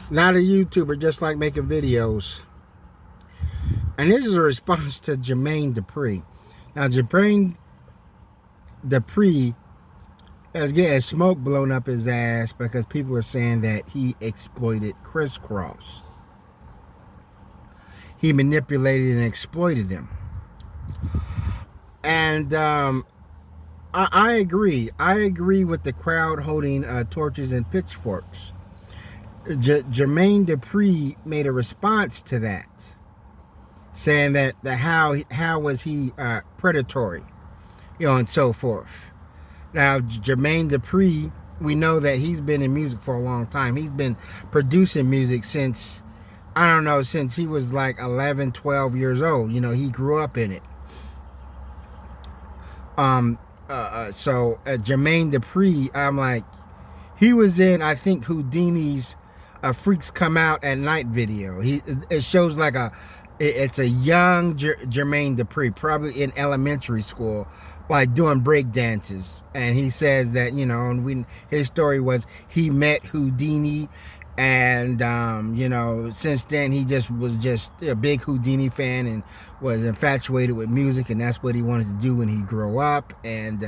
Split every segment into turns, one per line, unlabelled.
Not a YouTuber, just like making videos. And this is a response to Jermaine Dupri. Now, Jermaine Dupri is getting smoke blown up his ass because people are saying that he exploited KrissKross. He manipulated and exploited them. And I agree. I agree with the crowd holding torches and pitchforks. Jermaine Dupri made a response to that, saying that how was he predatory, and so forth. Now, Jermaine Dupri, we know that he's been in music for a long time. He's been producing music since, I don't know, since he was like 11, 12 years old. He grew up in it. So Jermaine Dupri, I'm like, he was in, I think, Houdini's Freaks Come Out at Night video. It shows like it's a young Jermaine Dupri, probably in elementary school, like doing break dances. And he says that, his story was he met Houdini, and since then he was just a big Houdini fan and was infatuated with music, and that's what he wanted to do when he grew up. And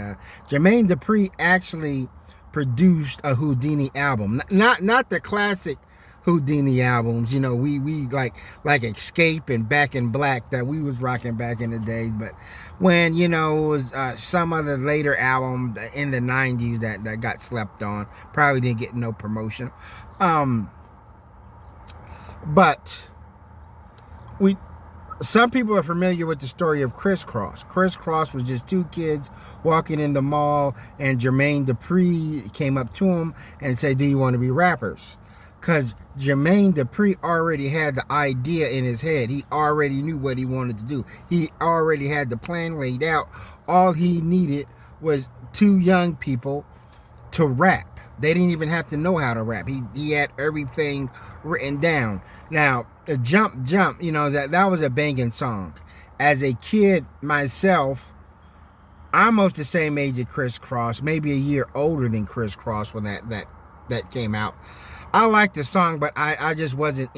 Jermaine Dupri actually produced a Houdini album, not the classic Houdini albums, we like Escape and Back in Black that we was rocking back in the days, but when it was some other later album in the 90s that got slept on, probably didn't get no promotion. But some people are familiar with the story of KrissKross. KrissKross was just two kids walking in the mall, and Jermaine Dupri came up to him and said, "Do you want to be rappers?" Because Jermaine Dupri already had the idea in his head. He already knew what he wanted to do. He already had the plan laid out. All he needed was two young people to rap. They didn't even have to know how to rap. He had everything written down. Now, the Jump, that was a banging song. As a kid myself, I'm almost the same age as KrissKross, maybe a year older than KrissKross when that came out. I liked the song, but I just wasn't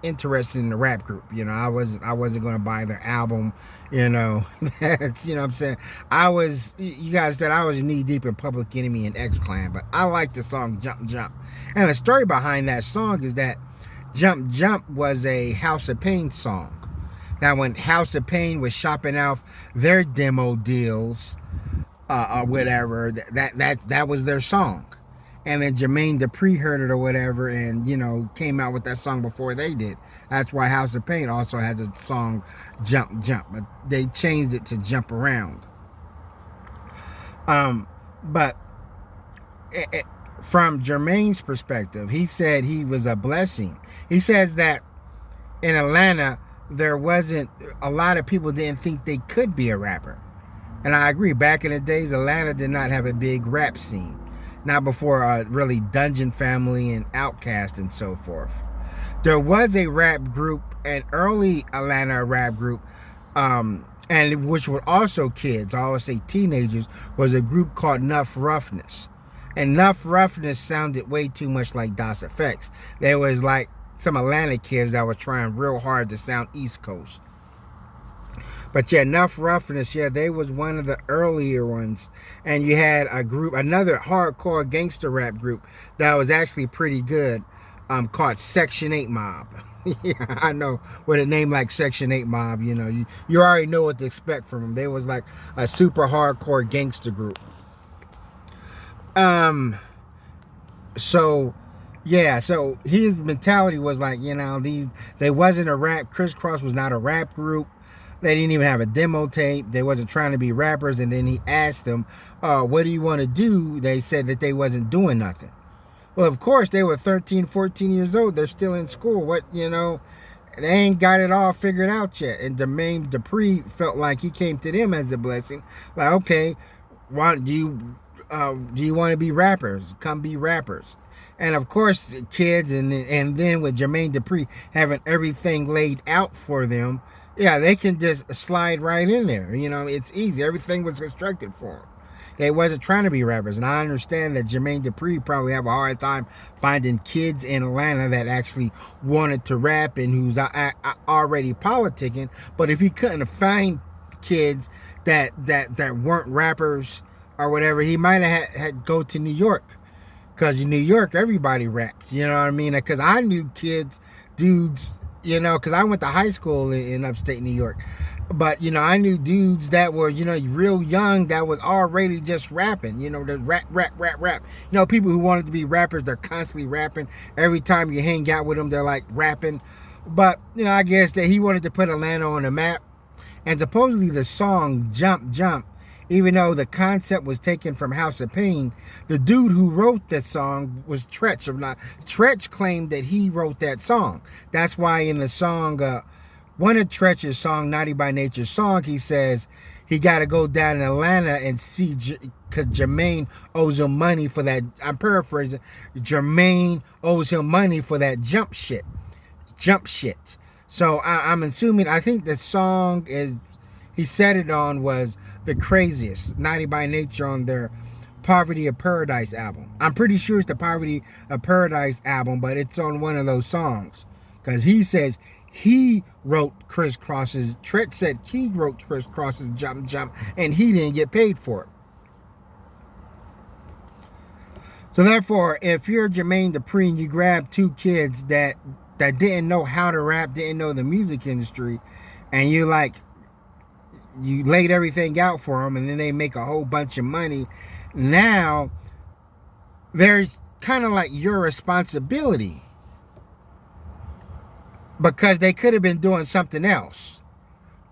interested in the rap group. I wasn't going to buy their album. That's, what I'm saying. You guys said I was knee deep in Public Enemy and X Clan, but I liked the song Jump Jump. And the story behind that song is that Jump Jump was a House of Pain song. Now, when House of Pain was shopping out their demo deals or whatever, that was their song. And then Jermaine Dupri heard it or whatever, and came out with that song before they did. That's why House of Pain also has a song Jump Jump, but they changed it to Jump Around. But from Jermaine's perspective, he said he was a blessing. He says that in Atlanta, there wasn't a lot of people didn't think they could be a rapper. And I agree. Back in the days, Atlanta did not have a big rap scene. Not before really Dungeon Family and Outkast and so forth. There was a rap group, an early Atlanta rap group, and which were also kids, I always say teenagers, was a group called Nuff Roughness. And Nuff Roughness sounded way too much like Das Effects. There was like some Atlanta kids that were trying real hard to sound East Coast. But yeah, Nuff Roughness, they was one of the earlier ones. And you had a group, another hardcore gangster rap group that was actually pretty good, called Section 8 Mob. Yeah, I know, with a name like Section 8 Mob, you already know what to expect from them. They was like a super hardcore gangster group. So his mentality was like, they wasn't a rap, KrissKross was not a rap group. They didn't even have a demo tape. They wasn't trying to be rappers. And then he asked them, what do you want to do? They said that they wasn't doing nothing. Well, of course, they were 13, 14 years old. They're still in school. They ain't got it all figured out yet. And Jermaine Dupri felt like he came to them as a blessing. Like, okay, do you want to be rappers? Come be rappers. And of course, kids, and then with Jermaine Dupri having everything laid out for them, they can just slide right in there. It's easy. Everything was constructed for them. They wasn't trying to be rappers. And I understand that Jermaine Dupri probably have a hard time finding kids in Atlanta that actually wanted to rap and who's already politicking. But if he couldn't find kids that weren't rappers or whatever, he might have had go to New York. Because in New York, everybody raps. You know what I mean? Because I knew kids, dudes, you know, because I went to high school in upstate New York. But, you know, I knew dudes that were, you know, real young that was already just rapping, you know, the rap. You know, people who wanted to be rappers, they're constantly rapping. Every time you hang out with them, they're like rapping. But, you know, I guess that he wanted to put Atlanta on the map. And supposedly the song Jump, Jump, even though the concept was taken from House of Pain, the dude who wrote that song was Tretch. Tretch claimed that he wrote that song. That's why in the song, one of Tretch's song, Naughty by Nature song, he says he got to go down in Atlanta and see, because Jermaine owes him money for that. I'm paraphrasing. Jermaine owes him money for that jump shit. So I'm assuming, I think the song he said it on was The Craziest, Naughty by Nature, on their Poverty of Paradise album. I'm pretty sure it's the Poverty of Paradise album, but it's on one of those songs. Because he says he wrote KrissKross's, Tretch said he wrote KrissKross's Jump Jump, and he didn't get paid for it. So therefore, if you're Jermaine Dupri and you grab two kids that didn't know how to rap, didn't know the music industry, and you laid everything out for them, and then they make a whole bunch of money, now there's kind of like your responsibility, because they could have been doing something else.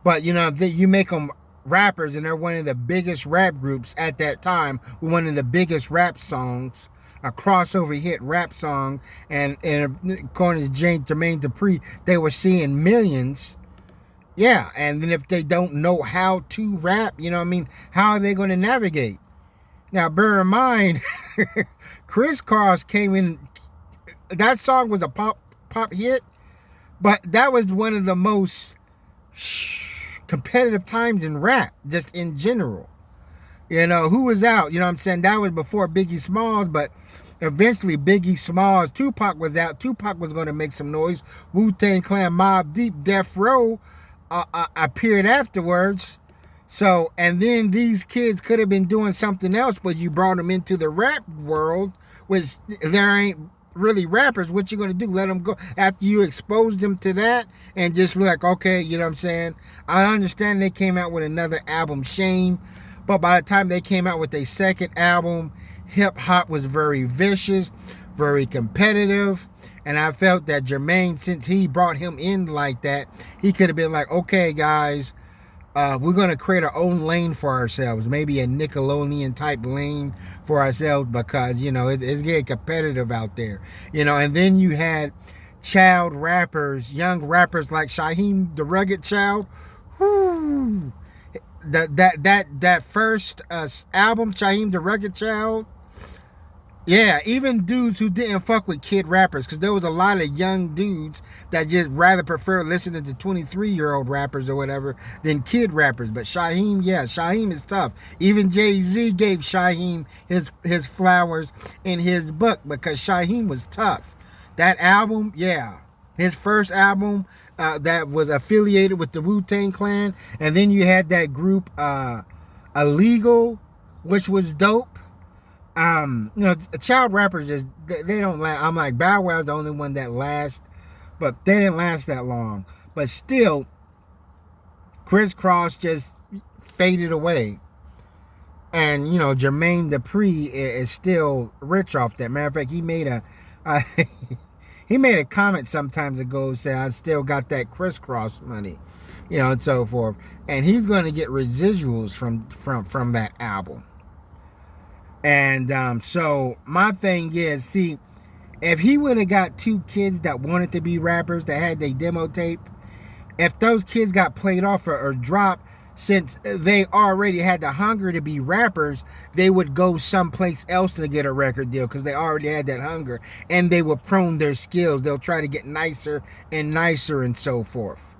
But, you know, you make them rappers, and they're one of the biggest rap groups at that time, one of the biggest rap songs, a crossover hit rap song, and according to Jermaine Dupri, they were seeing millions. Yeah, and then if they don't know how to rap, you know what I mean, how are they going to navigate? Now, bear in mind, KrissKross came in, that song was a pop hit, but that was one of the most competitive times in rap, just in general. You know, who was out? You know what I'm saying? That was before Biggie Smalls, but eventually Biggie Smalls, Tupac was out. Tupac was going to make some noise. Wu-Tang Clan, Mobb Deep, Death Row appeared afterwards. So, and then these kids could have been doing something else, but you brought them into the rap world, which there ain't really rappers. What you going to do? Let them go after you expose them to that and just be like, okay, you know what I'm saying? I understand they came out with another album, Shame, but by the time they came out with their second album, hip hop was very vicious, very competitive. And I felt that Jermaine, since he brought him in like that, he could have been like, okay, guys, we're going to create our own lane for ourselves. Maybe a Nickelodeon type lane for ourselves, because, you know, it's getting competitive out there. You know, and then you had child rappers, young rappers like Shaheem the Rugged Child. Whoo! That first album, Shaheem the Rugged Child. Yeah, even dudes who didn't fuck with kid rappers, because there was a lot of young dudes that just rather prefer listening to 23-year-old rappers or whatever than kid rappers. But Shaheem, yeah, Shaheem is tough. Even Jay-Z gave Shaheem his flowers in his book, because Shaheem was tough. That album, yeah, his first album that was affiliated with the Wu-Tang Clan, and then you had that group Illegal, which was dope. You know, child rappers just, they don't last. I'm like, Bow Wow's the only one that lasts, but they didn't last that long. But still, KrissKross just faded away. And, you know, Jermaine Dupri is still rich off that. Matter of fact, he made a comment some time ago saying, I still got that KrissKross money, you know, and so forth. And he's going to get residuals from that album. And so my thing is, see, if he would have got two kids that wanted to be rappers that had their demo tape, if those kids got played off or dropped, since they already had the hunger to be rappers, they would go someplace else to get a record deal, because they already had that hunger, and they would prone their skills. They'll try to get nicer and nicer and so forth.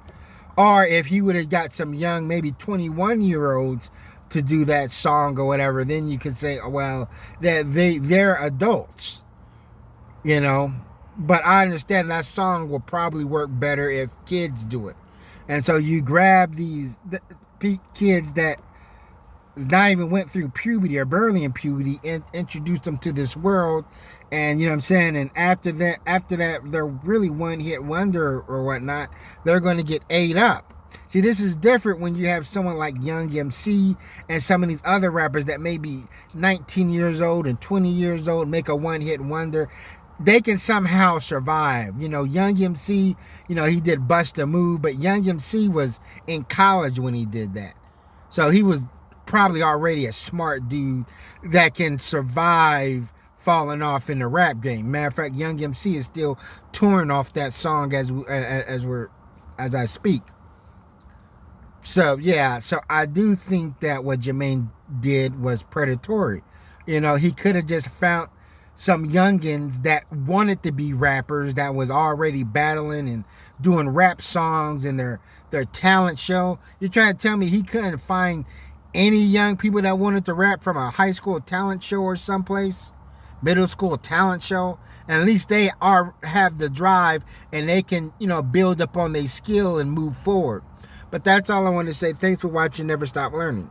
Or if he would have got some young, maybe 21-year-olds to do that song or whatever, then you could say, well, that they're adults, you know. But I understand that song will probably work better if kids do it. And so you grab these kids that not even went through puberty or barely in puberty and introduce them to this world, and you know what I'm saying, and after that they're really one hit wonder or whatnot, they're going to get ate up. See, this is different when you have someone like Young MC and some of these other rappers that may be 19 years old and 20 years old, make a one hit wonder. They can somehow survive. You know, Young MC, you know, he did Bust a Move, but Young MC was in college when he did that. So he was probably already a smart dude that can survive falling off in the rap game. Matter of fact, Young MC is still touring off that song as I speak. So yeah, so I do think that what Jermaine did was predatory. You know, he could have just found some youngins that wanted to be rappers that was already battling and doing rap songs in their talent show. You're trying to tell me he couldn't find any young people that wanted to rap from a high school talent show or someplace, middle school talent show, and at least they have the drive and they can, you know, build up on their skill and move forward. But that's all I want to say. Thanks for watching. Never stop learning.